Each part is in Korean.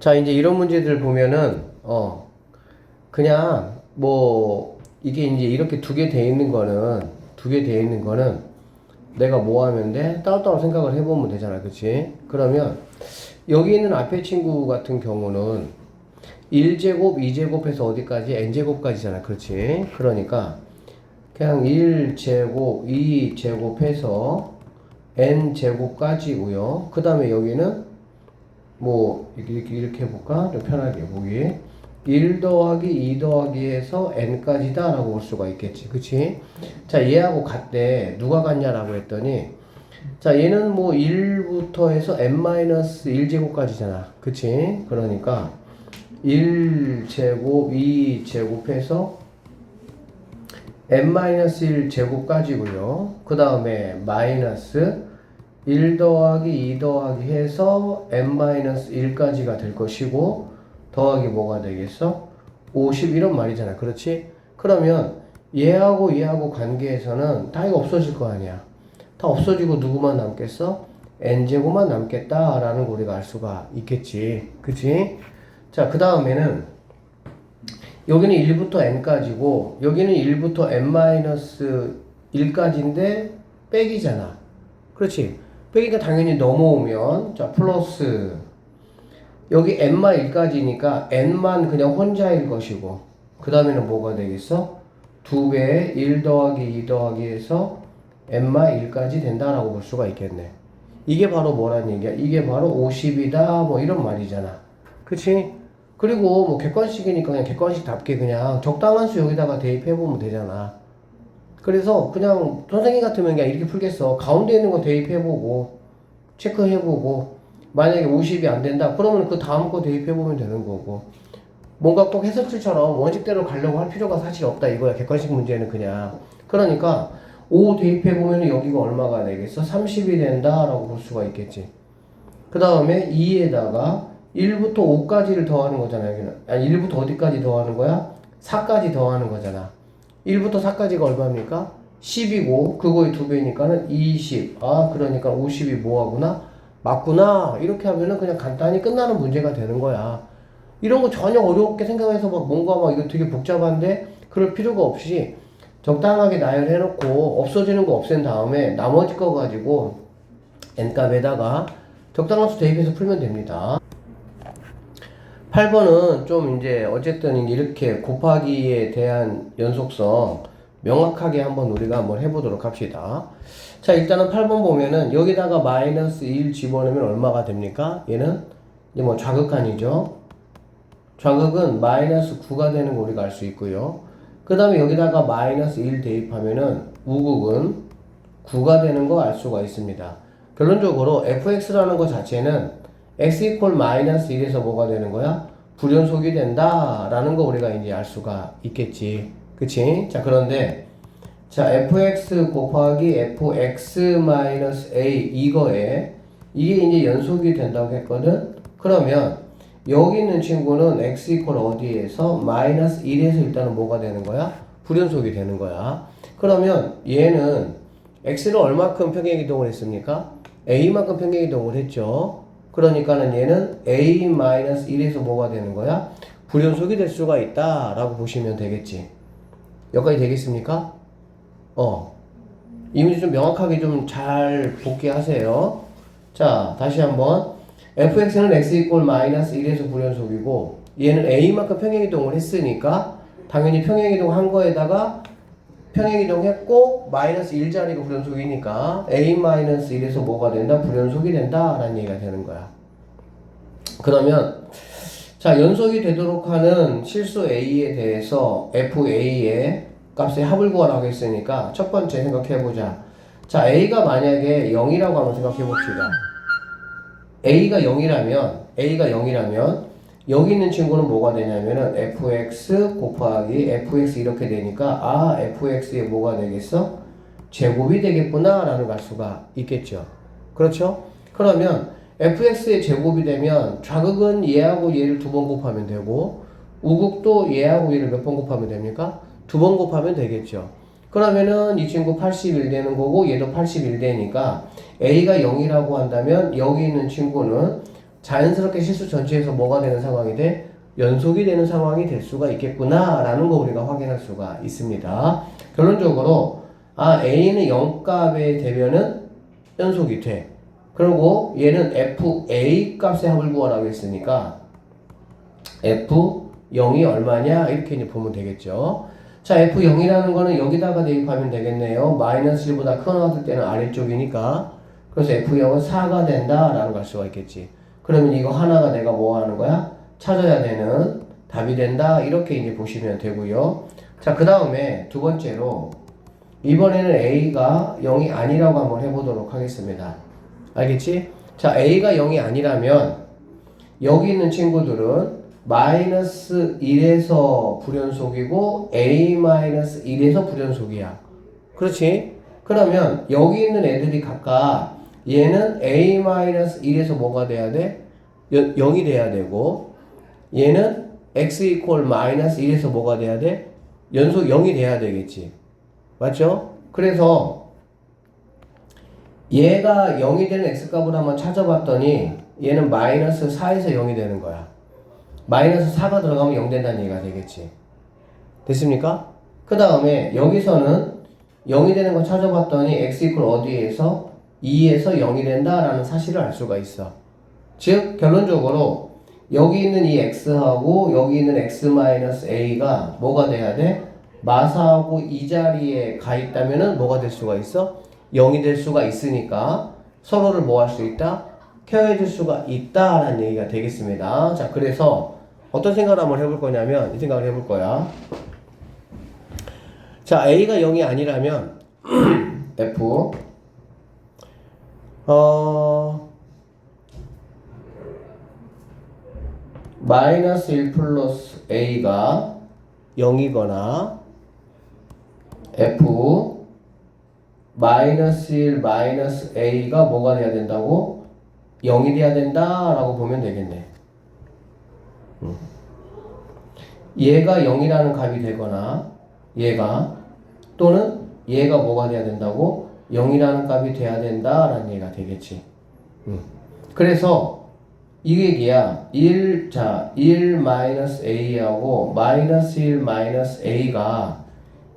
자, 이제 이런 문제들 보면은, 그냥, 이게 이제 이렇게 두 개 돼 있는 거는, 내가 뭐 하면 돼? 따로따로 생각을 해보면 되잖아. 그치? 그러면, 여기 있는 앞에 친구 같은 경우는, 1제곱, 2제곱해서 어디까지? n제곱까지잖아. 그렇지? 그러니까, 그냥 1제곱, 2제곱해서, n제곱까지고요. 그 다음에 여기는, 이렇게 해볼까? 좀 편하게 보기. 1 더하기 2 더하기 해서 n까지다 라고 볼 수가 있겠지. 그치? 자, 얘하고 같대. 누가 같냐라고 했더니, 자, 얘는 1부터 해서 n-1제곱까지잖아. 그치? 그러니까, 1제곱, 2제곱 해서 n-1제곱까지고요. 그 다음에 마이너스 1 더하기 2 더하기 해서 n-1까지가 될 것이고 더하기 뭐가 되겠어? 50 이런 말이잖아. 그렇지? 그러면 얘하고 관계에서는 다 이거 없어질 거 아니야. 다 없어지고 누구만 남겠어? n제곱만 남겠다라는 거 우리가 알 수가 있겠지. 그치? 자, 그 다음에는 여기는 1부터 n까지고 여기는 1부터 n-1까지인데 빼기잖아. 그렇지? 빼기가 당연히 넘어오면 자 플러스 여기 n-1까지니까 n만 그냥 혼자일 것이고 그 다음에는 뭐가 되겠어? 2배의 1 더하기 2 더하기 해서 n-1까지 된다라고 볼 수가 있겠네. 이게 바로 뭐란 얘기야? 이게 바로 50이다 이런 말이잖아. 그치? 그리고 객관식이니까 그냥 객관식답게 그냥 적당한 수 여기다가 대입해보면 되잖아. 그래서 그냥 선생님 같으면 그냥 이렇게 풀겠어. 가운데 있는 거 대입해보고 체크해보고 만약에 50이 안 된다 그러면 그 다음 거 대입해보면 되는 거고 뭔가 꼭 해석줄처럼 원칙대로 가려고 할 필요가 사실 없다 이거야. 객관식 문제는 그냥. 그러니까 5 대입해보면 여기가 얼마가 되겠어? 30이 된다라고 볼 수가 있겠지. 그 다음에 2에다가 1부터 5까지를 더하는 거잖아. 여기는. 아니 1부터 어디까지 더하는 거야? 4까지 더하는 거잖아. 1부터 4까지가 얼마입니까? 10이고 그거의 2배니까는 20. 아 그러니까 50이 뭐하구나? 맞구나. 이렇게 하면은 그냥 간단히 끝나는 문제가 되는 거야. 이런 거 전혀 어렵게 생각해서 뭔가 이거 되게 복잡한데 그럴 필요가 없이 적당하게 나열해놓고 없어지는 거 없앤 다음에 나머지 거 가지고 n값에다가 적당한 수 대입해서 풀면 됩니다. 8번은 좀 이제 어쨌든 이렇게 곱하기에 대한 연속성 명확하게 한번 우리가 한번 해보도록 합시다. 자, 일단은 8번 보면은 여기다가 마이너스 1 집어넣으면 얼마가 됩니까? 얘는 이제 좌극한이죠. 좌극은 마이너스 9가 되는 거 우리가 알 수 있고요. 그 다음에 여기다가 마이너스 1 대입하면은 우극은 9가 되는 거 알 수가 있습니다. 결론적으로 fx라는 거 자체는 x 이퀄 마이너스 1에서 뭐가 되는 거야? 불연속이 된다라는 거 우리가 이제 알 수가 있겠지. 그치? 자, 그런데 자, fx 곱하기 fx 마이너스 a 이거에 이게 이제 연속이 된다고 했거든? 그러면 여기 있는 친구는 x 이퀄 어디에서 마이너스 1에서 일단은 뭐가 되는 거야? 불연속이 되는 거야. 그러면 얘는 x를 얼마큼 평행이동을 했습니까? a만큼 평행이동을 했죠. 그러니까는 얘는 a-1에서 뭐가 되는 거야? 불연속이 될 수가 있다 라고 보시면 되겠지. 여기까지 되겠습니까? 이 문제 좀 명확하게 좀 잘 복귀하세요. 자, 다시 한번 fx는 x 이퀄 마이너스 1에서 불연속이고 얘는 a만큼 평행이동을 했으니까 당연히 평행이동 한 거에다가 평행이동 했고 마이너스 1자리가 불연속이니까 a-1에서 뭐가 된다? 불연속이 된다 라는 얘기가 되는 거야. 그러면 자, 연속이 되도록 하는 실수 a에 대해서 fa의 값의 합을 구하라고 했으니까 첫 번째 생각해보자. 자, a가 만약에 0이라고 한번 생각해봅시다. a가 0이라면 여기 있는 친구는 뭐가 되냐면은 fx 곱하기 fx 이렇게 되니까 fx에 뭐가 되겠어? 제곱이 되겠구나 라는 걸 알 수가 있겠죠. 그렇죠? 그러면 fx의 제곱이 되면 좌극은 얘하고 얘를 2번 곱하면 되고 우극도 얘하고 얘를 몇 번 곱하면 됩니까? 2번 곱하면 되겠죠. 그러면은 이 친구 81 되는 거고 얘도 81 되니까 a가 0이라고 한다면 여기 있는 친구는 자연스럽게 실수 전체에서 뭐가 되는 상황이 돼? 연속이 되는 상황이 될 수가 있겠구나 라는 거 우리가 확인할 수가 있습니다. 결론적으로 A는 0값에 되면은 연속이 돼. 그리고 얘는 FA 값의 합을 구하라고 했으니까 F0이 얼마냐 이렇게 이제 보면 되겠죠. 자, F0이라는 거는 여기다가 대입하면 되겠네요. 마이너스 1보다 큰 나왔을 때는 아래쪽이니까. 그래서 F0은 4가 된다라는 걸 알 수가 있겠지. 그러면 이거 하나가 내가 뭐 하는 거야? 찾아야 되는 답이 된다. 이렇게 이제 보시면 되고요. 자, 그 다음에 두 번째로 이번에는 A가 0이 아니라고 한번 해보도록 하겠습니다. 알겠지? 자, A가 0이 아니라면 여기 있는 친구들은 마이너스 1에서 불연속이고 A 마이너스 1에서 불연속이야. 그렇지? 그러면 여기 있는 애들이 각각 얘는 A 마이너스 1에서 뭐가 돼야 돼? 0이 돼야 되고 얘는 x 이퀄 마이너스 1에서 뭐가 돼야 돼? 연속 0이 돼야 되겠지. 맞죠? 그래서 얘가 0이 되는 x값을 한번 찾아봤더니 얘는 마이너스 4에서 0이 되는 거야. 마이너스 4가 들어가면 0 된다는 얘기가 되겠지. 됐습니까? 그 다음에 여기서는 0이 되는 거 찾아봤더니 x 이퀄 어디에서? 2에서 0이 된다라는 사실을 알 수가 있어. 즉 결론적으로 여기 있는 이 x하고 여기 있는 x-a가 뭐가 돼야 돼? 마사하고 이 자리에 가 있다면은 뭐가 될 수가 있어? 0이 될 수가 있으니까 서로를 뭐 할 수 있다? 케어해 줄 수가 있다라는 얘기가 되겠습니다. 자, 그래서 어떤 생각을 한번 해볼 거냐면 이 생각을 해볼 거야. 자, a가 0이 아니라면 f 마이너스 1 플러스 a가 0이거나 f 마이너스 1 마이너스 a가 뭐가 돼야 된다고? 0이 돼야 된다라고 보면 되겠네. 얘가 0이라는 값이 되거나 얘가 또는 얘가 뭐가 돼야 된다고? 0이라는 값이 돼야 된다라는 얘기가 되겠지. 그래서 이 얘기야. 1 마이너스 a하고 마이너스 1 마이너스 a가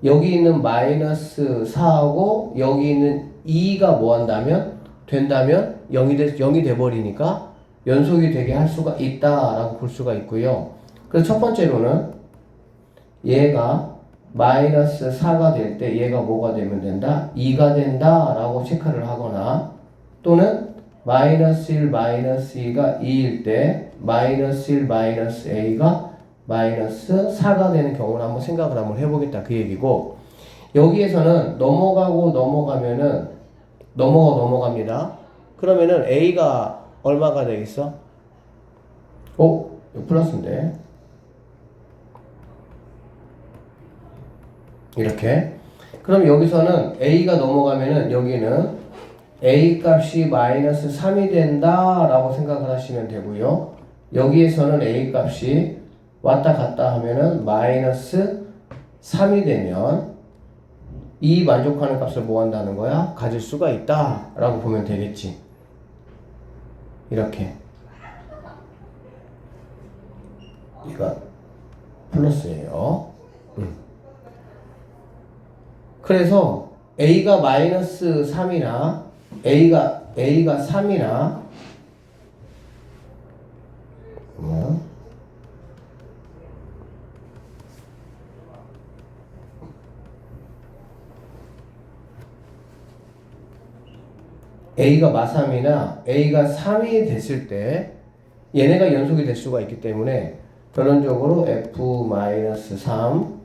여기 있는 마이너스 4하고 여기 있는 2가 뭐 한다면? 된다면 0이 돼버리니까 연속이 되게 할 수가 있다라고 볼 수가 있고요. 그래서 첫 번째로는 얘가 마이너스 4가 될 때 얘가 뭐가 되면 된다? 2가 된다라고 체크를 하거나 또는 마이너스 1 마이너스 2가 2일 때 마이너스 1 마이너스 a가 마이너스 4가 되는 경우를 한번 생각을 한번 해보겠다 그 얘기고 여기에서는 넘어가고 넘어가면은 넘어갑니다. 그러면은 a가 얼마가 되겠어? 이거 플러스인데 이렇게 그럼 여기서는 a가 넘어가면은 여기는 a 값이 마이너스 3이 된다 라고 생각을 하시면 되고요. 여기에서는 a 값이 왔다 갔다 하면은 마이너스 3이 되면 이 만족하는 값을 뭐 한다는 거야? 가질 수가 있다 라고 보면 되겠지. 이렇게 이거 플러스예요. 그래서 a가 마이너스 3이나 a가 3이나 a가 마3이나 a가 3이 됐을 때 얘네가 연속이 될 수가 있기 때문에 결론적으로 f-3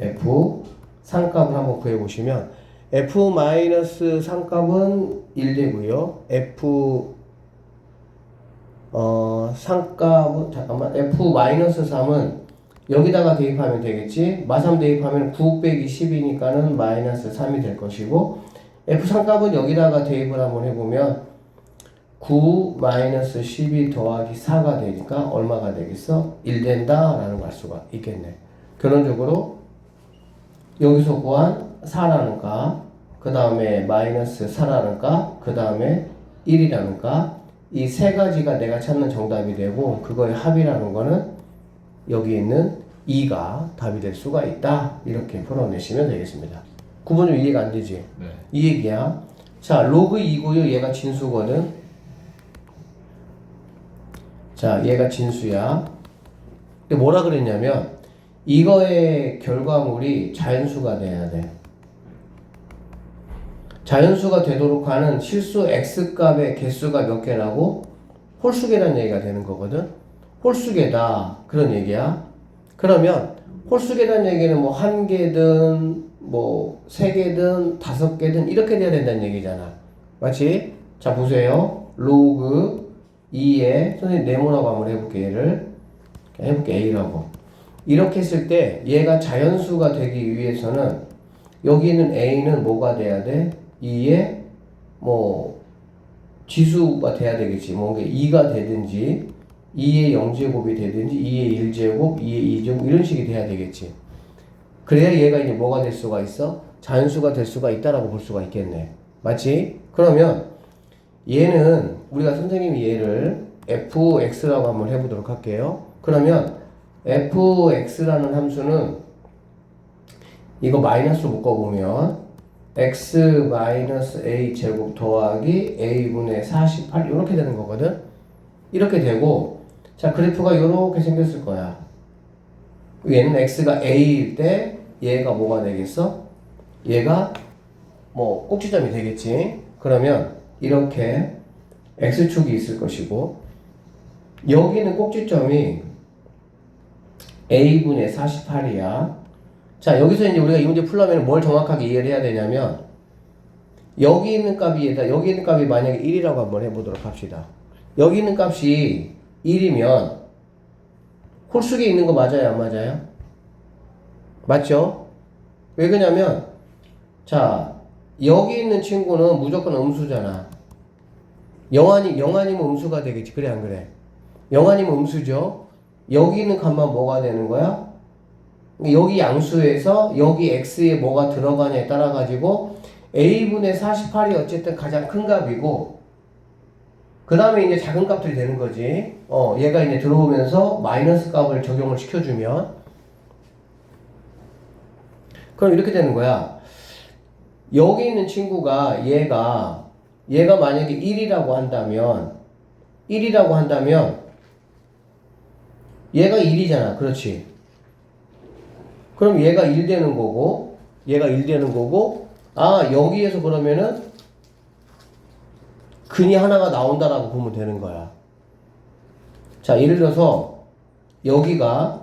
f3 값을 한번 구해보시면 f-3 값은 1 되고요. f 3 값은 잠깐만 f-3은 여기다가 대입하면 되겠지. 마3 대입하면 9 빼기 10이니까는 마이너스 3이 될 것이고 f3 값은 여기다가 대입을 한번 해보면 9 마이너스 12 더하기 4가 되니까 얼마가 되겠어? 1 된다라는 걸 알 수가 있겠네. 결론적으로 여기서 구한 4라는 값, 그 다음에 마이너스 4라는 값, 그 다음에 1이라는 값, 이 세 가지가 내가 찾는 정답이 되고 그거의 합이라는 거는 여기 있는 2가 답이 될 수가 있다. 이렇게 풀어내시면 되겠습니다. 9번 좀 이해가 안 되지? 네. 이 얘기야. 자, 로그 2고요. 얘가 진수거든. 자, 얘가 진수야. 근데 뭐라 그랬냐면 이거의 결과물이 자연수가 돼야 돼. 자연수가 되도록 하는 실수 x값의 개수가 몇 개라고? 홀수계란 얘기가 되는 거거든. 홀수계다 그런 얘기야. 그러면 홀수계란 얘기는 뭐 한 개든 뭐 세 개든 다섯 개든 이렇게 돼야 된다는 얘기잖아. 맞지? 자 보세요. 로그 2에 선생님 네모라고 한번 해볼게. 얘를 해볼게. A라고 이렇게 했을 때 얘가 자연수가 되기 위해서는 여기 있는 A는 뭐가 돼야 돼? 2에 뭐 지수가 돼야 되겠지. 뭐 2가 되든지 2의 0제곱이 되든지 2의 1제곱, 2의 2제곱 이런 식이 돼야 되겠지. 그래야 얘가 이제 뭐가 될 수가 있어? 자연수가 될 수가 있다라고 볼 수가 있겠네. 맞지? 그러면 얘는 우리가 선생님이 얘를 fx라고 한번 해보도록 할게요. 그러면 fx라는 함수는 이거 마이너스로 묶어보면 x 마이너스 a 제곱 더하기 a분의 48 이렇게 되는 거거든. 이렇게 되고 자 그래프가 이렇게 생겼을 거야. 얘는 x가 a일 때 얘가 뭐가 되겠어? 얘가 뭐 꼭지점이 되겠지. 그러면 이렇게 x축이 있을 것이고 여기는 꼭지점이 a분의 48이야. 자 여기서 이제 우리가 이 문제 풀려면 뭘 정확하게 이해를 해야 되냐면 여기 있는 값이 여기 있는 값이 만약에 1이라고 한번 해보도록 합시다. 여기 있는 값이 1이면 홀수기에 있는 거 맞아요? 안 맞아요? 맞죠? 왜 그러냐면 자 여기 있는 친구는 무조건 음수잖아. 0 아니면 음수가 되겠지. 그래 안 그래? 0 아니면 음수죠. 여기 있는 값만 뭐가 되는 거야? 여기 양수에서 여기 x에 뭐가 들어가냐에 따라 가지고 a분의 48이 어쨌든 가장 큰 값이고 그 다음에 이제 작은 값들이 되는 거지. 얘가 이제 들어오면서 마이너스 값을 적용을 시켜주면 그럼 이렇게 되는 거야. 여기 있는 친구가 얘가 만약에 1이라고 한다면 얘가 1이잖아. 그렇지. 그럼 얘가 1 되는 거고 아 여기에서 그러면은 근이 하나가 나온다라고 보면 되는 거야. 자 예를 들어서 여기가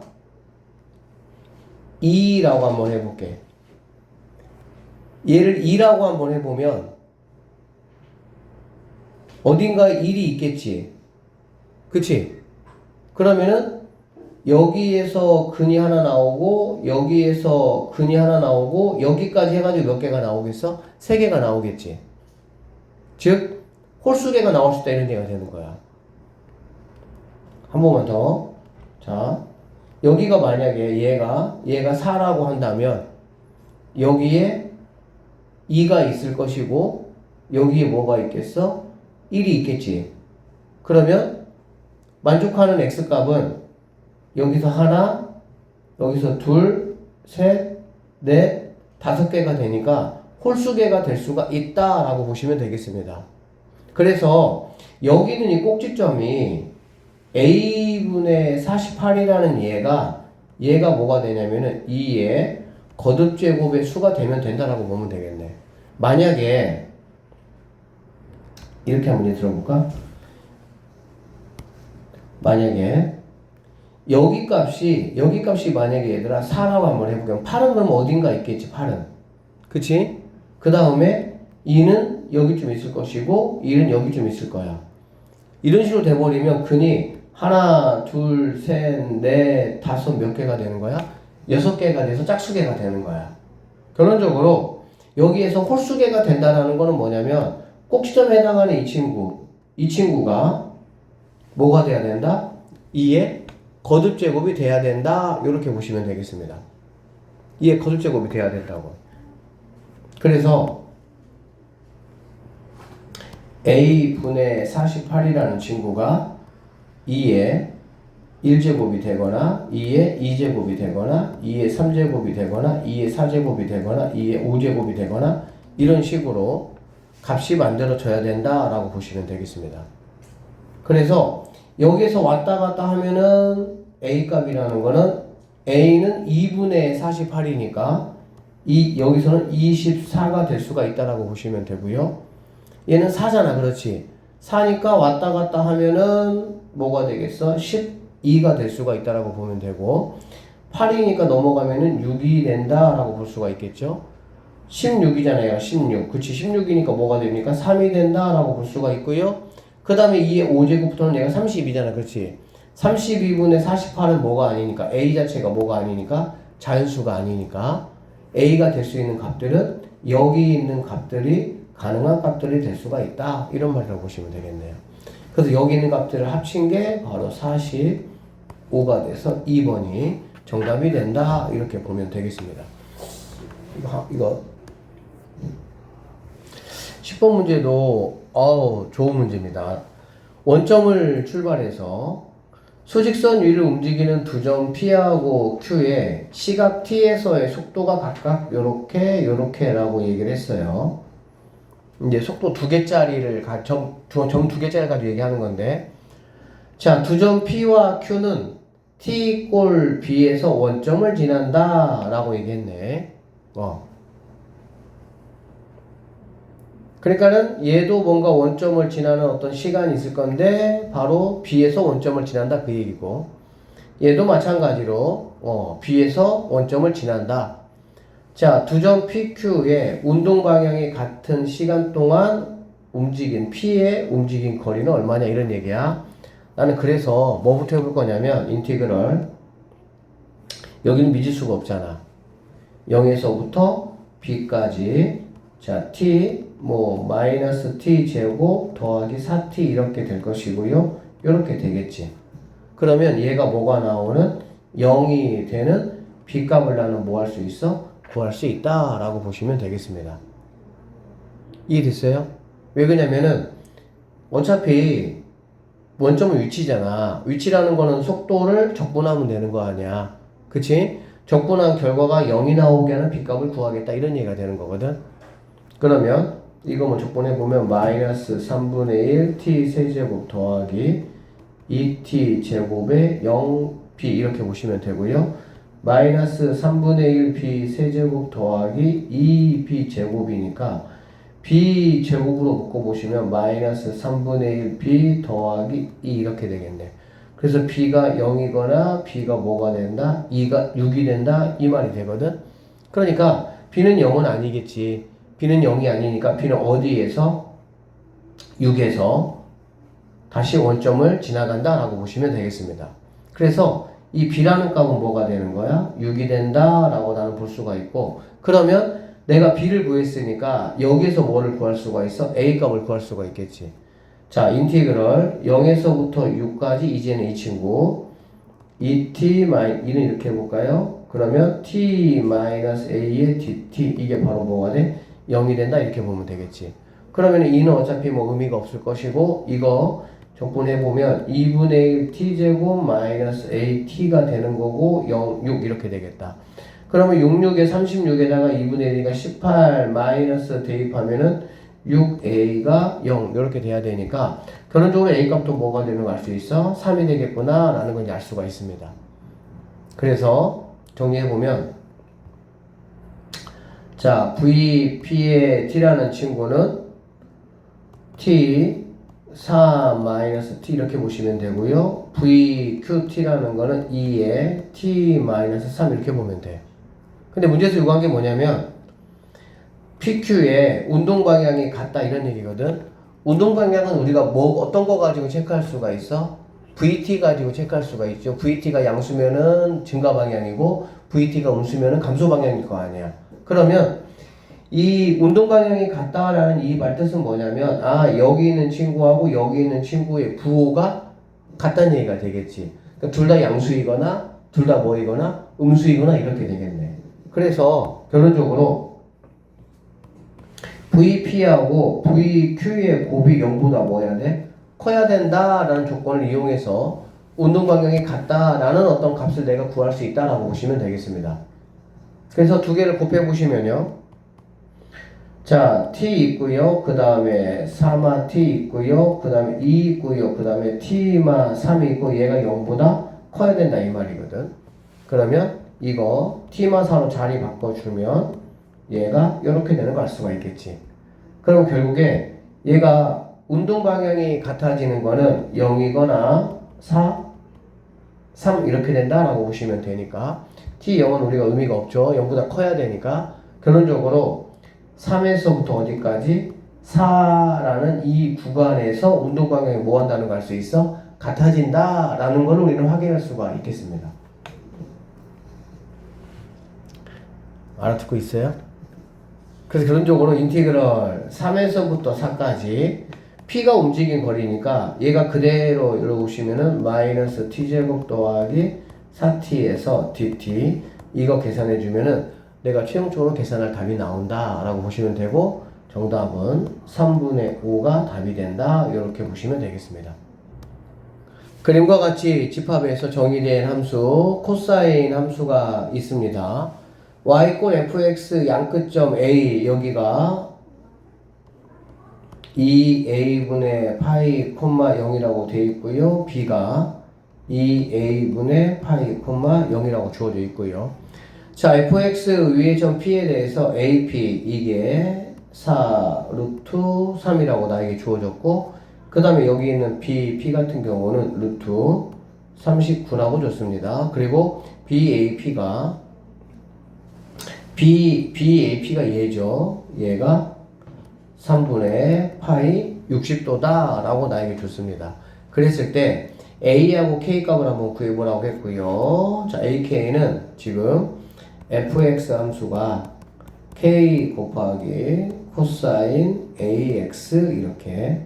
2라고 한번 해볼게. 얘를 2라고 한번 해보면 어딘가에 1이 있겠지. 그치? 그러면은 여기에서 근이 하나 나오고 여기에서 근이 하나 나오고 여기까지 해가지고 몇 개가 나오겠어? 3개가 나오겠지. 즉 홀수계가 나올 수 있다 이런 얘기가 되는 거야. 한 번만 더. 자 여기가 만약에 얘가 4라고 한다면 여기에 2가 있을 것이고 여기에 뭐가 있겠어? 1이 있겠지. 그러면 만족하는 x값은 여기서 하나, 여기서 둘, 셋, 넷, 5개가 되니까 홀수계가 될 수가 있다라고 보시면 되겠습니다. 그래서 여기는 이 꼭지점이 a분의 48이라는 얘가 뭐가 되냐면은 2의 거듭제곱의 수가 되면 된다라고 보면 되겠네. 만약에 이렇게 한번 들어볼까? 만약에 여기 값이 만약에 얘들아 4라고 한번 해볼게요. 8은 그럼 어딘가 있겠지. 8은 그치? 그 다음에 2는 여기쯤 있을 것이고 1은 여기쯤 있을 거야. 이런 식으로 돼버리면 근이 하나, 둘, 셋, 넷, 다섯 몇 개가 되는 거야? 6개가 돼서 짝수계가 되는 거야. 결론적으로 여기에서 홀수계가 된다는 거는 뭐냐면 꼭지점에 해당하는 이 친구가 뭐가 돼야 된다? 2의 거듭제곱이 돼야 된다. 이렇게 보시면 되겠습니다. 2의 거듭제곱이 돼야 된다고. 그래서 a분의 48이라는 친구가 2의 1제곱이 되거나 2의 2제곱이 되거나 2의 3제곱이 되거나 2의 4제곱이 되거나 2의 5제곱이 되거나 이런 식으로 값이 만들어져야 된다라고 보시면 되겠습니다. 그래서 여기서 왔다 갔다 하면은 a 값이라는 거는 a는 2분의 48이니까 여기서는 24가 될 수가 있다라고 보시면 되고요. 얘는 4잖아, 그렇지? 4니까 왔다 갔다 하면은 뭐가 되겠어? 12가 될 수가 있다라고 보면 되고 8이니까 넘어가면은 6이 된다라고 볼 수가 있겠죠? 16이잖아요. 16. 그치? 16이니까 뭐가 됩니까? 3이 된다라고 볼 수가 있고요. 그 다음에 2의 5제곱부터는 얘가 30이잖아. 그렇지? 32분의 48은 뭐가 아니니까 a 자체가 뭐가 아니니까 자연수가 아니니까 a가 될 수 있는 값들은 여기 있는 값들이 가능한 값들이 될 수가 있다. 이런 말이라고 보시면 되겠네요. 그래서 여기 있는 값들을 합친 게 바로 45가 돼서 2번이 정답이 된다. 이렇게 보면 되겠습니다. 이거 10번 문제도 좋은 문제입니다. 원점을 출발해서 수직선 위를 움직이는 두 점 P하고 Q의 시각 T에서의 속도가 각각 요렇게라고 얘기를 했어요. 이제 속도 두 개짜리를 점 두 개짜리 가지고 얘기하는 건데, 자, 두 점 P와 Q는 T 꼴 B에서 원점을 지난다 라고 얘기했네. 그러니까는 얘도 뭔가 원점을 지나는 어떤 시간이 있을 건데 바로 B에서 원점을 지난다 그 얘기고, 얘도 마찬가지로 B에서 원점을 지난다. 자, 두 점 PQ의 운동 방향이 같은 시간 동안 움직인 P의 움직인 거리는 얼마냐 이런 얘기야. 나는 그래서 뭐부터 해볼 거냐면 인티그럴, 여기는 미지수가 없잖아. 0에서부터 B까지, 자, T 마이너스 T 제곱 더하기 4T 이렇게 될 것이고요. 이렇게 되겠지. 그러면 얘가 뭐가 나오는 0이 되는 B 값을 나는 뭐 할 수 있어? 구할 수 있다 라고 보시면 되겠습니다. 이해됐어요? 왜 그러냐면은 어차피 원점은 위치잖아. 위치라는 거는 속도를 적분하면 되는 거 아니야. 그치? 적분한 결과가 0이 나오게 하는 B 값을 구하겠다 이런 얘기가 되는 거거든. 그러면 이거 뭐 적분해보면 마이너스 3분의 1 t 세제곱 더하기 2t 제곱에 0b 이렇게 보시면 되고요. 마이너스 3분의 1 b 세제곱 더하기 2b 제곱이니까 b 제곱으로 묶어보시면 마이너스 3분의 1 b 더하기 2 이렇게 되겠네. 그래서 b가 0이거나 b가 뭐가 된다? 2가 6이 된다 이 말이 되거든. 그러니까 b는 0은 아니겠지. b는 0이 아니니까 b는 어디에서? 6에서 다시 원점을 지나간다 라고 보시면 되겠습니다. 그래서 이 b라는 값은 뭐가 되는 거야? 6이 된다 라고 나는 볼 수가 있고, 그러면 내가 b를 구했으니까 여기에서 뭐를 구할 수가 있어? a 값을 구할 수가 있겠지. 자, 인티그럴 0에서부터 6까지 이제는 이 친구 2t-2는 이렇게 해볼까요? 그러면 t-a의 dt 이게 바로 뭐가 돼? 0이 된다 이렇게 보면 되겠지. 그러면 2는 어차피 뭐 의미가 없을 것이고, 이거 적분해보면 2분의 1 t제곱 마이너스 at가 되는 거고 0, 6 이렇게 되겠다. 그러면 66에 36에다가 2분의 1이니까 18 마이너스 대입하면은 6a가 0 이렇게 돼야 되니까 결론적으로 a 값도 뭐가 되는 거 알 수 있어? 3이 되겠구나 라는 걸 알 수가 있습니다. 그래서 정리해보면, 자, VP의 T라는 친구는 T 4-T 이렇게 보시면 되고요. VQT라는 거는 2의 T-3 이렇게 보면 돼. 근데 문제에서 요구한 게 뭐냐면 PQ의 운동 방향이 같다 이런 얘기거든. 운동 방향은 우리가 어떤 거 가지고 체크할 수가 있어? VT 가지고 체크할 수가 있죠. VT가 양수면은 증가 방향이고 VT가 음수면은 감소 방향일 거 아니야. 그러면 이 운동 방향이 같다라는 이 말뜻은 뭐냐면, 여기 있는 친구하고 여기 있는 친구의 부호가 같다는 얘기가 되겠지. 그러니까 둘 다 양수이거나 둘 다 뭐이거나 음수이거나 이렇게 되겠네. 그래서 결론적으로 VP하고 VQ의 곱이 0보다 뭐 해야 돼? 커야 된다라는 조건을 이용해서 운동 반경이 같다라는 어떤 값을 내가 구할 수 있다라고 보시면 되겠습니다. 그래서 두 개를 곱해 보시면요. 자, t 있고요. 그 다음에 3마 t 있고요. 그 다음에 2 있고요. 그 다음에 t마 3이 있고 얘가 0보다 커야 된다 이 말이거든. 그러면 이거 t마 4로 자리 바꿔주면 얘가 이렇게 되는 걸 알 수가 있겠지. 그럼 결국에 얘가 운동 방향이 같아지는 거는 0이거나 4, 3 이렇게 된다라고 보시면 되니까 t0은 우리가 의미가 없죠. 0보다 커야 되니까 결론적으로 3에서부터 어디까지? 4라는 이 구간에서 운동 방향이 뭐 한다는 걸 알 수 있어? 같아진다라는 걸 우리는 확인할 수가 있겠습니다. 알아듣고 있어요? 그래서 결론적으로 인티그럴 3에서부터 4까지 p가 움직인 거리니까 얘가 그대로 이러고 오시면은 마이너스 t제곱 더하기 4t에서 dt 이거 계산해 주면은 내가 최종적으로 계산할 답이 나온다 라고 보시면 되고 정답은 3분의 5가 답이 된다 이렇게 보시면 되겠습니다. 그림과 같이 집합에서 정의된 함수 코사인 함수가 있습니다. y fx 양끝점 a 여기가 2a분의 파이 콤마 0이라고 되어 있고요. b가 2a분의 파이 콤마 0이라고 주어져 있고요. 자, fx 위의 점 p에 대해서 ap 이게 4 루트 3이라고 나에게 주어졌고 그 다음에 여기 있는 p 같은 경우는 루트 39라고 줬습니다. 그리고 BAP가 얘죠. 얘가 3분의 파이 60도다 라고 나에게 줬습니다. 그랬을 때 A하고 K 값을 한번 구해보라고 했고요. 자, AK는 지금 fx 함수가 K 곱하기 코사인 AX 이렇게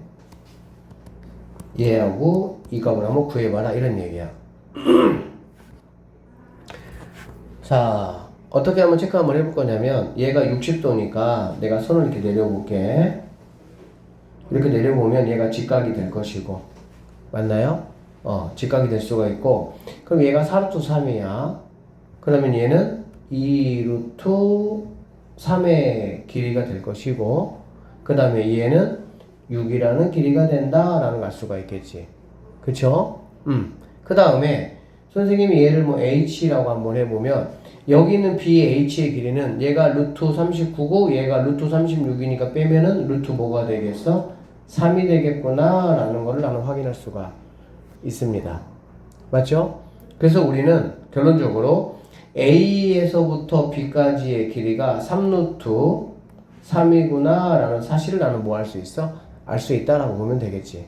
얘하고 이 값을 한번 구해봐라 이런 얘기야. 자, 어떻게 한번 체크 한번 해볼 거냐면 얘가 60도니까 내가 손을 이렇게 내려볼게. 이렇게 내려보면 얘가 직각이 될 것이고 맞나요? 직각이 될 수가 있고 그럼 얘가 4루트 3이야. 그러면 얘는 2루트 3의 길이가 될 것이고 그 다음에 얘는 6이라는 길이가 된다라는 걸 알 수가 있겠지. 그쵸? 그 다음에 선생님이 얘를 뭐 h라고 한번 해보면 여기 있는 b의 h의 길이는 얘가 루트 39고 얘가 루트 36이니까 빼면은 루트 뭐가 되겠어? 3이 되겠구나 라는 거를 나는 확인할 수가 있습니다. 맞죠? 그래서 우리는 결론적으로 A에서부터 B까지의 길이가 3루트 3이구나 라는 사실을 나는 뭐 할 수 있어? 알 수 있다라고 보면 되겠지.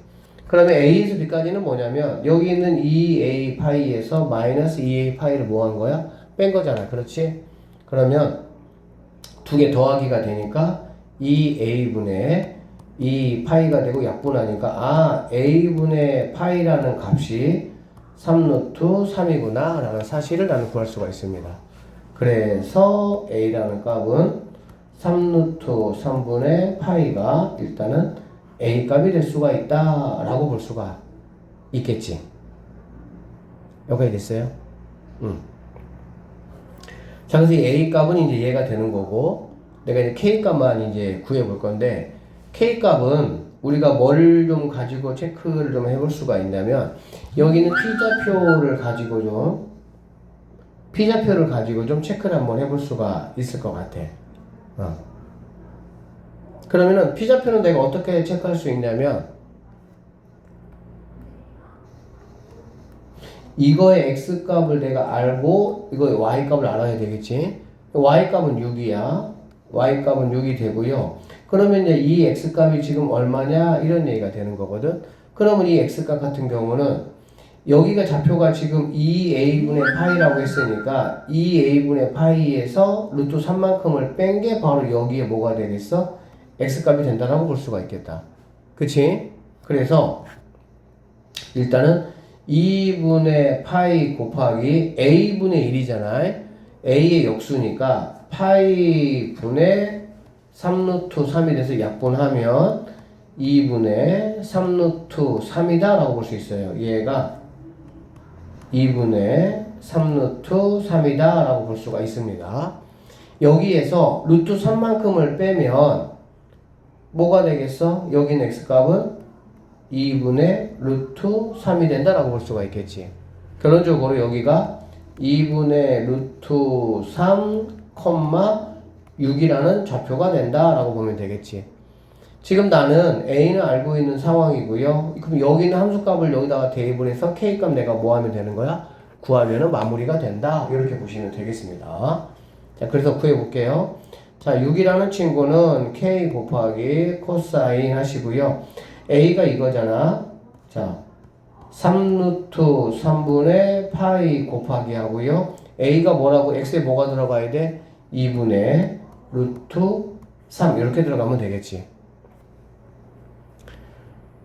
그러면 A에서 B까지는 뭐냐면 여기 있는 2A 파이에서 마이너스 2A 파이를 뭐 한 거야? 뺀 거잖아. 그렇지? 그러면 두 개 더하기가 되니까 2A분의 2 파이가 되고 약분하니까 A분의 파이라는 값이 3루트 3이구나 라는 사실을 나는 구할 수가 있습니다. 그래서 A라는 값은 3루트 3분의 파이가 일단은 A 값이 될 수가 있다 라고 볼 수가 있겠지. 여기까지 됐어요? 자, 그래서 A 값은 이제 얘가 되는 거고 내가 이제 K 값만 이제 구해 볼 건데 K 값은 우리가 뭘 좀 가지고 체크를 좀 해볼 수가 있냐면 여기 있는 P좌표를 가지고 좀 체크를 한번 해볼 수가 있을 것 같아. 그러면은 P좌표는 내가 어떻게 체크할 수 있냐면 이거의 X값을 내가 알고 이거의 Y값을 알아야 되겠지. Y값은 6이야. Y값은 6이 되고요. 그러면 이제 이 X값이 지금 얼마냐 이런 얘기가 되는 거거든. 그러면 이 X값 같은 경우는 여기가 좌표가 지금 2A분의 파이라고 했으니까 2A분의 파이에서 루트 3만큼을 뺀 게 바로 여기에 뭐가 되겠어? X값이 된다라고 볼 수가 있겠다. 그치? 그래서 일단은 2분의 파이 곱하기 A분의 1이잖아. A의 역수니까 파이 분의 3루트 3이 돼서 약분하면 2분의 3루트 3이다 라고 볼 수 있어요. 얘가 2분의 3루트 3이다 라고 볼 수가 있습니다. 여기에서 루트 3만큼을 빼면 뭐가 되겠어? 여기는 x값은 2분의 루트 3이 된다 라고 볼 수가 있겠지. 결론적으로 여기가 2분의 루트 3, 6이라는 좌표가 된다 라고 보면 되겠지. 지금 나는 a는 알고 있는 상황이고요. 그럼 여기는 함수값을 여기다가 대입을 해서 k값 내가 뭐 하면 되는 거야? 구하면은 마무리가 된다. 이렇게 보시면 되겠습니다. 자, 그래서 구해 볼게요. 자, 6이라는 친구는 k 곱하기 코사인 하시고요. a가 이거잖아. 자, 3루트 3분의 파이 곱하기 하고요. a가 뭐라고? x에 뭐가 들어가야 돼? 2분의 루트 3 이렇게 들어가면 되겠지.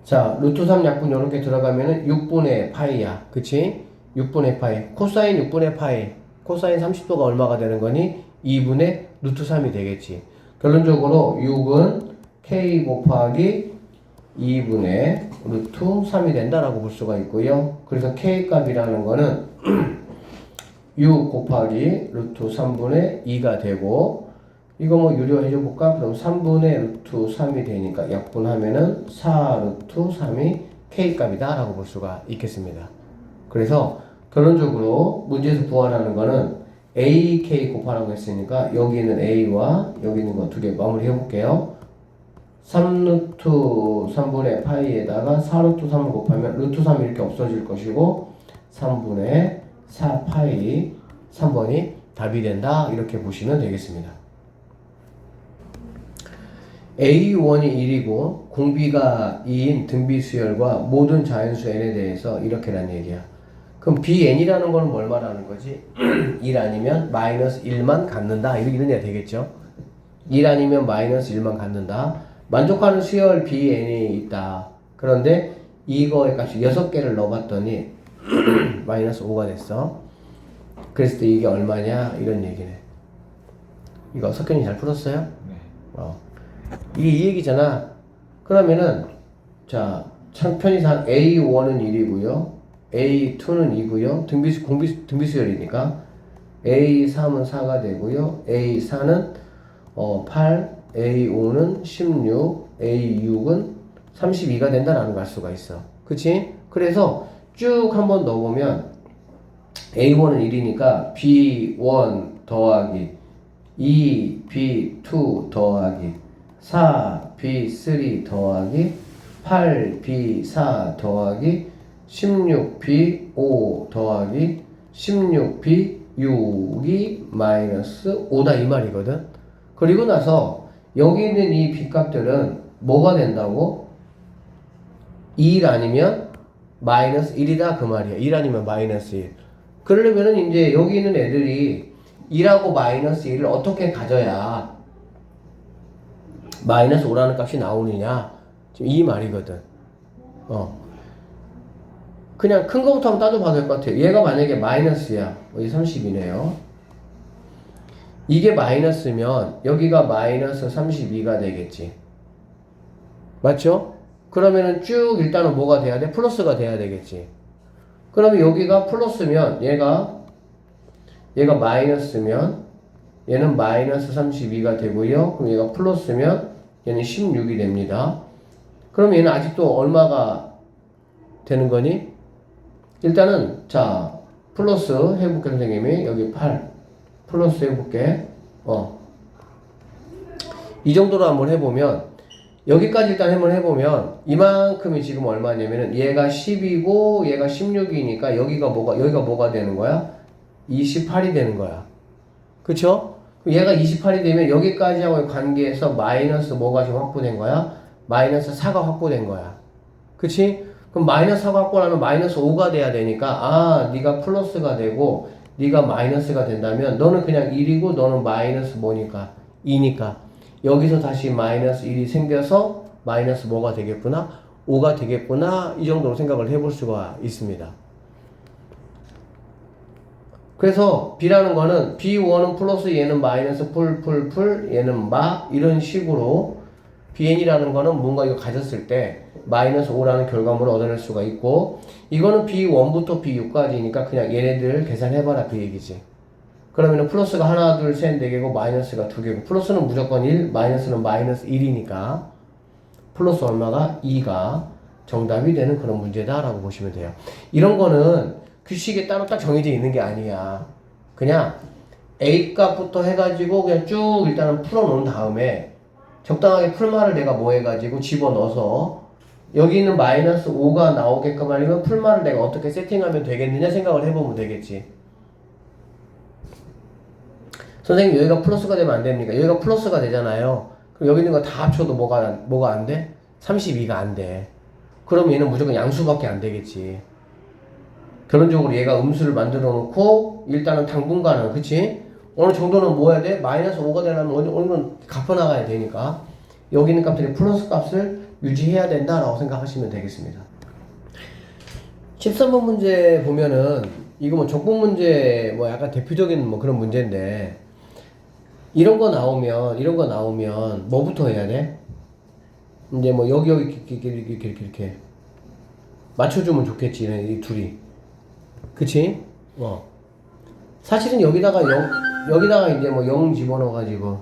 자, 루트 3 약분 이렇게 들어가면은 6분의 파이야. 그치? 6분의 파이. 코사인 6분의 파이. 코사인 30도가 얼마가 되는 거니? 2분의 루트 3이 되겠지. 결론적으로 6은 k 곱하기 2분의 루트 3이 된다라고 볼 수가 있고요. 그래서 k 값이라는 거는 6 곱하기 루트 3분의 2가 되고, 이거 뭐 유료해줘 볼까? 그럼 3분의 루트 3이 되니까 약분하면은 4 루트 3이 k값이다 라고 볼 수가 있겠습니다. 그래서 결론적으로 문제에서 구하라는 거는 ak 곱하라고 했으니까 여기 있는 a와 여기 있는 거 두 개 마무리 해볼게요. 3 루트 3분의 파이에다가 4 루트 3을 곱하면 루트 3이 이렇게 없어질 것이고 3분의 4 파이 3번이 답이 된다 이렇게 보시면 되겠습니다. A1이 1이고 공비가 2인 등비수열과 모든 자연수 n에 대해서 이렇게란 얘기야. 그럼 bn이라는 거는 뭘 말하는 거지? 1 아니면 마이너스 1만 갖는다 이런 얘기가 되겠죠. 1 아니면 마이너스 1만 갖는다. 만족하는 수열 bn이 있다. 그런데 이거의 값이 6개를 넣어봤더니 마이너스 5가 됐어. 그랬을 때 이게 얼마냐 이런 얘기네. 이거 석현이 잘 풀었어요? 네. 이게 이 얘기잖아. 그러면은 자 편의상 A1은 1이고요 A2는 2고요 등비수열이니까 A3은 4가 되고요 A4는 8 A5는 16 A6은 32가 된다라는 걸 알 수가 있어. 그치? 그래서 쭉 한번 넣어보면 A1은 1이니까 B1 더하기 2B2 더하기 4B3 더하기 8B4 더하기 16B5 더하기 16B6이 마이너스 5다 이 말이거든. 그리고 나서 여기 있는 이 B값들은 뭐가 된다고? 1 아니면 마이너스 1이다 그 말이야. 1 아니면 마이너스 1. 그러려면은 이제 여기 있는 애들이 1하고 마이너스 1을 어떻게 가져야 마이너스 5라는 값이 나오느냐 지금 이 말이거든. 그냥 큰 거부터 한번 따져봐도 될 것 같아요. 얘가 만약에 마이너스야. 여기 30이네요. 이게 마이너스면 여기가 마이너스 32가 되겠지. 맞죠? 그러면은 쭉 일단은 뭐가 돼야 돼? 플러스가 돼야 되겠지. 그러면 여기가 플러스면 얘가 마이너스면 얘는 마이너스 32가 되고요. 그럼 얘가 플러스면 얘는 16이 됩니다. 그럼 얘는 아직도 얼마가 되는 거니? 일단은 자 플러스 해볼게. 선생님이 여기 8 플러스 해볼게. 이 정도로 한번 해보면 여기까지 일단 한번 해보면 이만큼이 지금 얼마냐면은 얘가 10이고 얘가 16이니까 여기가 뭐가 되는 거야? 28이 되는 거야. 그쵸? 얘가 28이 되면 여기까지하고의 관계에서 마이너스 뭐가 지금 확보된 거야? 마이너스 4가 확보된 거야. 그치? 그럼 마이너스 4가 확보하면 마이너스 5가 돼야 되니까 네가 플러스가 되고 네가 마이너스가 된다면 너는 그냥 1이고 너는 마이너스 뭐니까? 2니까 여기서 다시 마이너스 1이 생겨서 마이너스 뭐가 되겠구나? 5가 되겠구나 이 정도로 생각을 해볼 수가 있습니다. 그래서 B라는 거는 B1은 플러스 얘는 마이너스 풀 얘는 마 이런 식으로 BN이라는 거는 뭔가 이거 가졌을 때 마이너스 5라는 결과물을 얻어낼 수가 있고 이거는 B1부터 B6까지니까 그냥 얘네들 계산해봐라 그 얘기지. 그러면은 플러스가 하나 둘 셋 네 개고 마이너스가 두 개고 플러스는 무조건 1 마이너스는 마이너스 1이니까 플러스 얼마가 2가 정답이 되는 그런 문제다라고 보시면 돼요. 이런 거는 규칙에 따로 딱 정해져 있는 게 아니야. 그냥 A 값부터 해가지고 그냥 쭉 일단은 풀어놓은 다음에 적당하게 풀말을 내가 뭐 해가지고 집어넣어서 여기 있는 마이너스 5가 나오게끔 하려면 풀말을 내가 어떻게 세팅하면 되겠느냐 생각을 해보면 되겠지. 선생님 여기가 플러스가 되면 안 됩니까? 여기가 플러스가 되잖아요. 그럼 여기 있는 거 다 합쳐도 뭐가 안 돼? 32가 안 돼. 그럼 얘는 무조건 양수밖에 안 되겠지. 결론적으로 얘가 음수를 만들어 놓고 일단은 당분간은 그치? 어느 정도는 뭐 해야 돼? 마이너스 5가 되려면 어느 정도는 갚아나가야 되니까 여기 있는 값들이 플러스 값을 유지해야 된다라고 생각하시면 되겠습니다. 13번 문제 보면은 이거 뭐 적분 문제 뭐 약간 대표적인 뭐 그런 문제인데 이런 거 나오면 뭐부터 해야 돼? 이제 뭐 여기 이렇게 맞춰주면 좋겠지 이 둘이 그치? 사실은 여기다가 이제 뭐 0 집어넣어가지고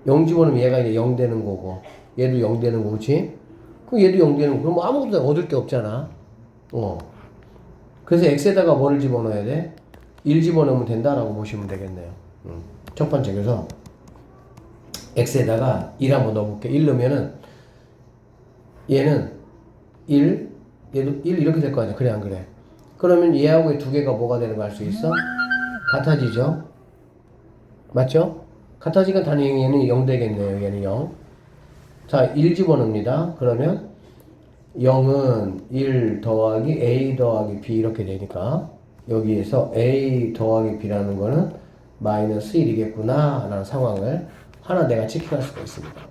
0 집어넣으면 얘가 이제 0 되는 거고 얘도 0 되는 거고 그치? 그럼 얘도 0 되는 거 그럼 뭐 아무것도 얻을 게 없잖아. 그래서 x에다가 뭐를 집어넣어야 돼? 1 집어넣으면 된다라고 보시면 되겠네요. 첫 번째 그래서 x에다가 1 한번 넣어볼게. 1 넣으면은 얘는 1 얘도 1 이렇게 될 거 아니야. 그래 안 그래? 그러면 얘하고 이 두 개가 뭐가 되는 거 알 수 있어? 같아지죠? 맞죠? 같아지니까 당연히 얘는 0 되겠네요. 얘는 0. 자, 1 집어넣습니다. 그러면 0은 1 더하기 a 더하기 b 이렇게 되니까 여기에서 a 더하기 b라는 거는 마이너스 1이겠구나 라는 상황을 하나 내가 체크할 수가 있습니다.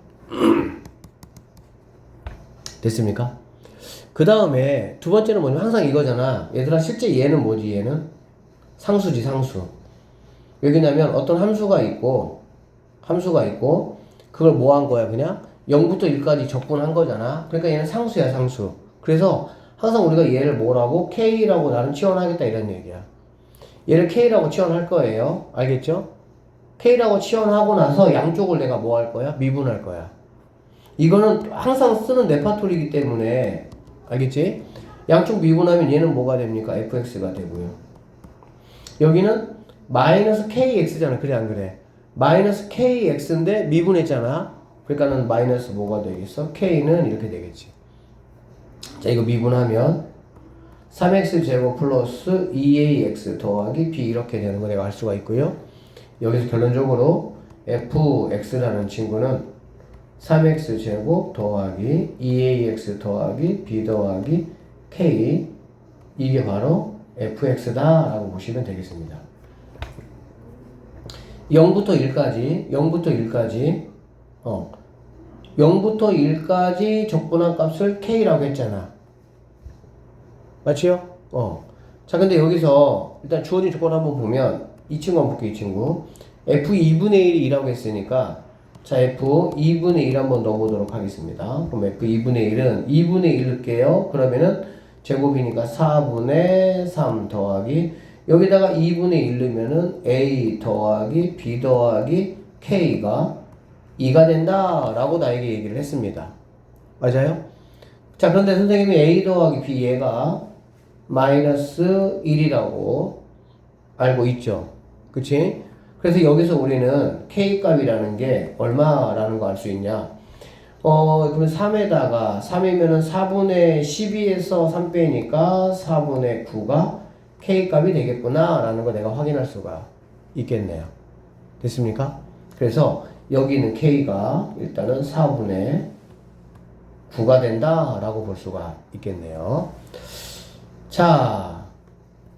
됐습니까? 그 다음에 두 번째는 뭐냐면 항상 이거잖아. 얘들아 실제 얘는 뭐지? 얘는 상수지 상수. 왜냐면 어떤 함수가 있고 그걸 뭐 한 거야 그냥 0부터 1까지 적분한 거잖아. 그러니까 얘는 상수야 상수. 그래서 항상 우리가 얘를 뭐라고 K라고 나는 치환하겠다 이런 얘기야. 얘를 K라고 치환할 거예요. 알겠죠? K라고 치환하고 나서 양쪽을 내가 뭐 할 거야? 미분할 거야. 이거는 항상 쓰는 레파토리이기 때문에 알겠지? 양쪽 미분하면 얘는 뭐가 됩니까? fx가 되고요. 여기는 마이너스 kx잖아. 그래 안 그래? 마이너스 kx인데 미분했잖아. 그러니까는 마이너스 뭐가 되겠어? k는 이렇게 되겠지. 자 이거 미분하면 3x 제곱 플러스 2ax 더하기 b 이렇게 되는 거 내가 알 수가 있고요. 여기서 결론적으로 fx라는 친구는 3x 제곱 더하기 2ax 더하기 b 더하기 k 이게 바로 fx다 라고 보시면 되겠습니다. 0부터 1까지 적분한 값을 k라고 했잖아. 맞지요? 자 근데 여기서 일단 주어진 조건 한번 보면 이 친구 한번 볼게요. 이 친구 f 2분의 1이 2라고 했으니까 자 f 2분의 1 한번 넣어보도록 하겠습니다. 그럼 f 2분의 1은 2분의 1 넣을게요. 그러면은 제곱이니까 4분의 3 더하기 여기다가 2분의 1 넣으면은 a 더하기 b 더하기 k가 2가 된다 라고 나에게 얘기를 했습니다. 맞아요? 자 그런데 선생님이 a 더하기 b 얘가 마이너스 1이라고 알고 있죠. 그치? 그래서 여기서 우리는 k값이라는 게 얼마라는 거 알 수 있냐? 그러면 3에다가 3이면은 4분의 12에서 3 빼니까 4분의 9가 k값이 되겠구나 라는 거 내가 확인할 수가 있겠네요. 됐습니까? 그래서 여기는 k가 일단은 4분의 9가 된다 라고 볼 수가 있겠네요. 자,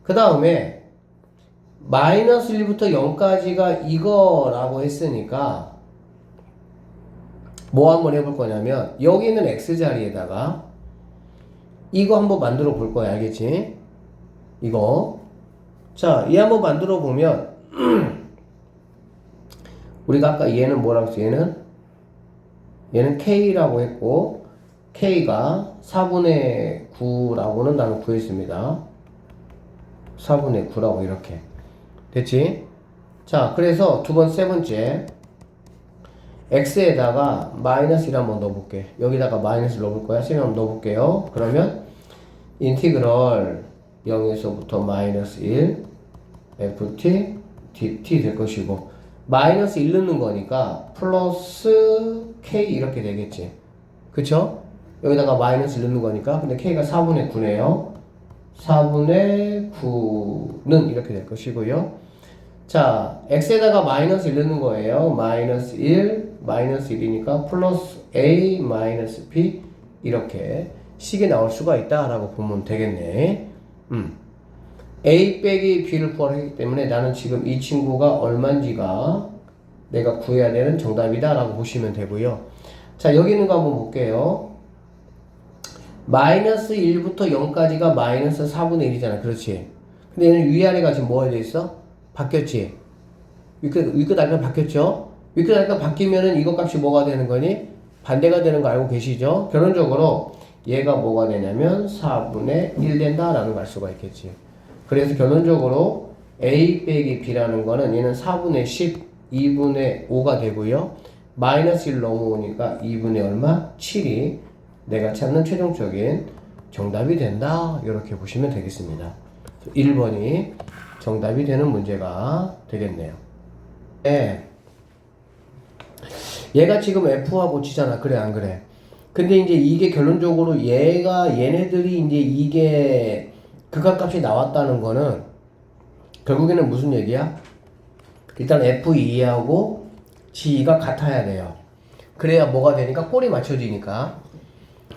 그 다음에 마이너스 1부터 0까지가 이거라고 했으니까 뭐 한번 해볼 거냐면 여기 있는 x자리에다가 이거 한번 만들어 볼 거야. 알겠지? 이거 자, 얘 한번 만들어 보면 우리가 아까 얘는 뭐라고 했어? 얘는 K라고 했고 K가 4분의 9라고는 나는 구했습니다. 4분의 9라고 이렇게 됐지? 자, 그래서 세 번째 x에다가 마이너스 1 한번 넣어볼게. 여기다가 마이너스 넣어볼 거야. 3 한번 넣어볼게요. 그러면 인티그럴 0에서부터 마이너스 1 ft dt 될 것이고 마이너스 1 넣는 거니까 플러스 k 이렇게 되겠지. 그쵸? 여기다가 마이너스 1 넣는 거니까 근데 k가 4분의 9네요. 4분의 9는 이렇게 될 것이고요. 자, x에다가 마이너스 1 넣는 거예요. 마이너스 1, 마이너스 1이니까 플러스 a, 마이너스 b 이렇게 식이 나올 수가 있다라고 보면 되겠네. a 빼기 b를 구하라 했기 때문에 나는 지금 이 친구가 얼마인지가 내가 구해야 되는 정답이다 라고 보시면 되고요. 자, 여기 있는 거 한번 볼게요. 마이너스 1부터 0까지가 마이너스 4분의 1이잖아. 그렇지? 근데 얘는 위아래가 지금 뭐가 돼 있어? 바뀌었지? 위끝 아래가 바뀌었죠? 위끝 아래가 바뀌면은 이거 값이 뭐가 되는 거니? 반대가 되는 거 알고 계시죠? 결론적으로 얘가 뭐가 되냐면 4분의 1 된다라는 걸 알 수가 있겠지. 그래서 결론적으로 a 빼기 b라는 거는 얘는 4분의 10, 2분의 5가 되고요. 마이너스 1 넘어오니까 2분의 얼마? 7이 내가 찾는 최종적인 정답이 된다. 이렇게 보시면 되겠습니다. 1번이 정답이 되는 문제가 되겠네요. 네. 얘가 지금 F하고 G잖아. 그래, 안 그래? 근데 이제 이게 결론적으로 얘네들이 이제 이게 극한값이 나왔다는 거는 결국에는 무슨 얘기야? 일단 F2하고 G가 같아야 돼요. 그래야 뭐가 되니까 꼴이 맞춰지니까.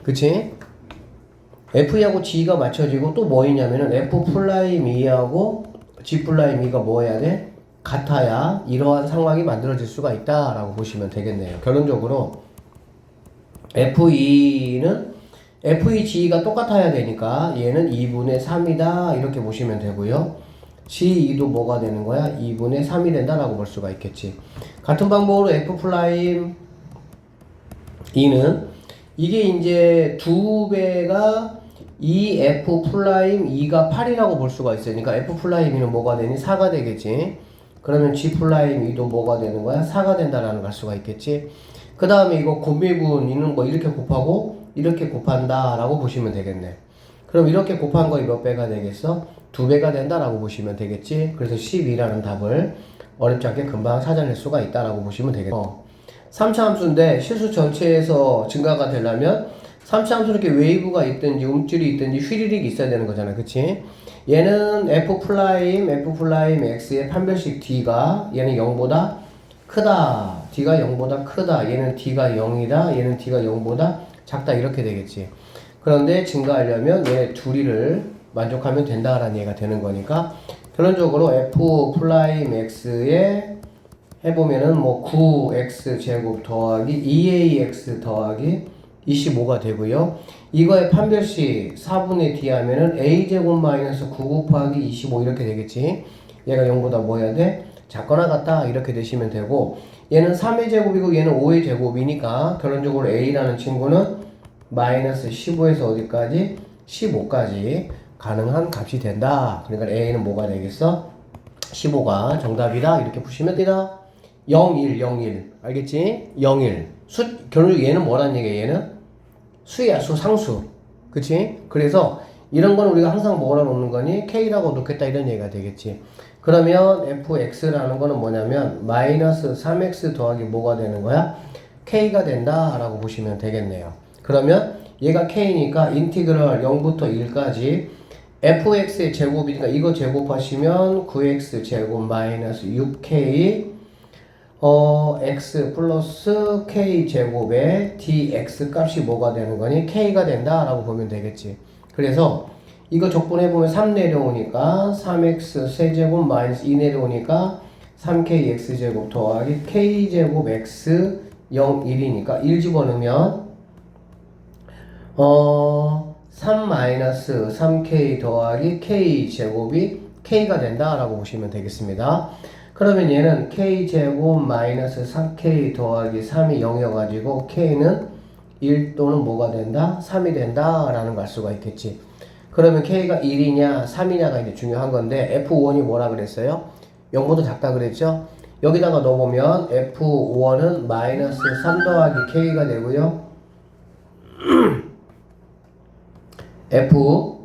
그치? F하고 G가 맞춰지고 또 뭐 있냐면은 F'2하고 G'2가 뭐 해야 돼? 같아야 이러한 상황이 만들어질 수가 있다라고 보시면 되겠네요. 결론적으로 F2는 F2G가 똑같아야 되니까 얘는 2분의 3이다 이렇게 보시면 되고요. G2도 뭐가 되는 거야? 2분의 3이 된다라고 볼 수가 있겠지. 같은 방법으로 F'2는 이게 이제 2배가 2F'2가 8이라고 볼 수가 있으니까 F'2는 뭐가 되니? 4가 되겠지. 그러면 G'2도 뭐가 되는 거야? 4가 된다라는 걸 알 수가 있겠지. 그 다음에 이거 곱미분이는 뭐 이렇게 곱하고 이렇게 곱한다 라고 보시면 되겠네. 그럼 이렇게 곱한 거 몇 배가 되겠어? 2배가 된다라고 보시면 되겠지. 그래서 12라는 답을 어렵지 않게 금방 찾아낼 수가 있다라고 보시면 되겠네. 3차 함수인데 실수 전체에서 증가가 되려면 3차 함수 이렇게 웨이브가 있든지 움찔이 있든지 휘리릭이 있어야 되는 거잖아. 그치? 얘는 F'X의 판별식 D가 얘는 0보다 크다. D가 0보다 크다. 얘는 D가 0이다. 얘는 D가 0보다 작다. 이렇게 되겠지. 그런데 증가하려면 얘 둘이를 만족하면 된다라는 얘기가 되는 거니까 결론적으로 F'X에 해보면은 뭐 9x 제곱 더하기 2ax 더하기 25가 되고요. 이거의 판별식 4분의 d 하면은 a 제곱 마이너스 9 곱하기 25 이렇게 되겠지. 얘가 0보다 뭐 해야 돼? 작거나 같다 이렇게 되시면 되고 얘는 3의 제곱이고 얘는 5의 제곱이니까 결론적으로 a라는 친구는 마이너스 15에서 어디까지? 15까지 가능한 값이 된다. 그러니까 a는 뭐가 되겠어? 15가 정답이다 이렇게 보시면 됩니다. 0, 1, 0, 1 알겠지? 0, 1 결국 얘는 뭐란 얘기야? 얘는 수야, 상수. 그치? 그래서 이런 거는 우리가 항상 뭐라 놓는 거니? K라고 놓겠다 이런 얘기가 되겠지. 그러면 fx라는 거는 뭐냐면 마이너스 3x 더하기 뭐가 되는 거야? K가 된다 라고 보시면 되겠네요. 그러면 얘가 K니까 인티그럴 0부터 1까지 fx의 제곱이니까 이거 제곱하시면 9x 제곱 마이너스 6k x 플러스 k 제곱에 dx 값이 뭐가 되는 거니? k가 된다 라고 보면 되겠지. 그래서 이거 적분해보면 3 내려오니까 3x 세제곱 마이너스 2 내려오니까 3k x제곱 더하기 k제곱 x 0, 1이니까 1 집어넣으면 3 마이너스 3k 더하기 k 제곱이 k가 된다라고 보시면 되겠습니다. 그러면 얘는 k제곱 마이너스 4k 더하기 3이 0이어가지고 k는 1 또는 뭐가 된다? 3이 된다라는 걸 알 수가 있겠지. 그러면 k가 1이냐 3이냐가 이제 중요한 건데 f5이 뭐라 그랬어요? 0보다 작다 그랬죠? 여기다가 넣어보면 f5는 마이너스 3 더하기 k가 되고요. f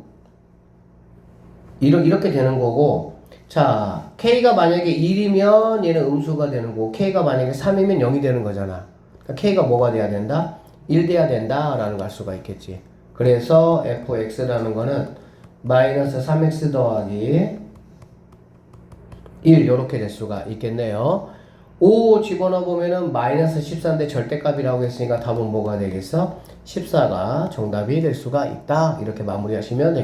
이렇게 되는 거고, 자 k가 만약에 1이면 얘는 음수가 되는 거고 k가 만약에 3이면 0이 되는 거잖아. 그러니까 k가 뭐가 돼야 된다? 1 돼야 된다 라는 걸 알 수가 있겠지. 그래서 fx라는 거는 마이너스 3x 더하기 1 이렇게 될 수가 있겠네요. 5 집어넣어 보면은 마이너스 14인데 절대값이라고 했으니까 답은 뭐가 되겠어? 14가 정답이 될 수가 있다. 이렇게 마무리하시면 되겠습니다.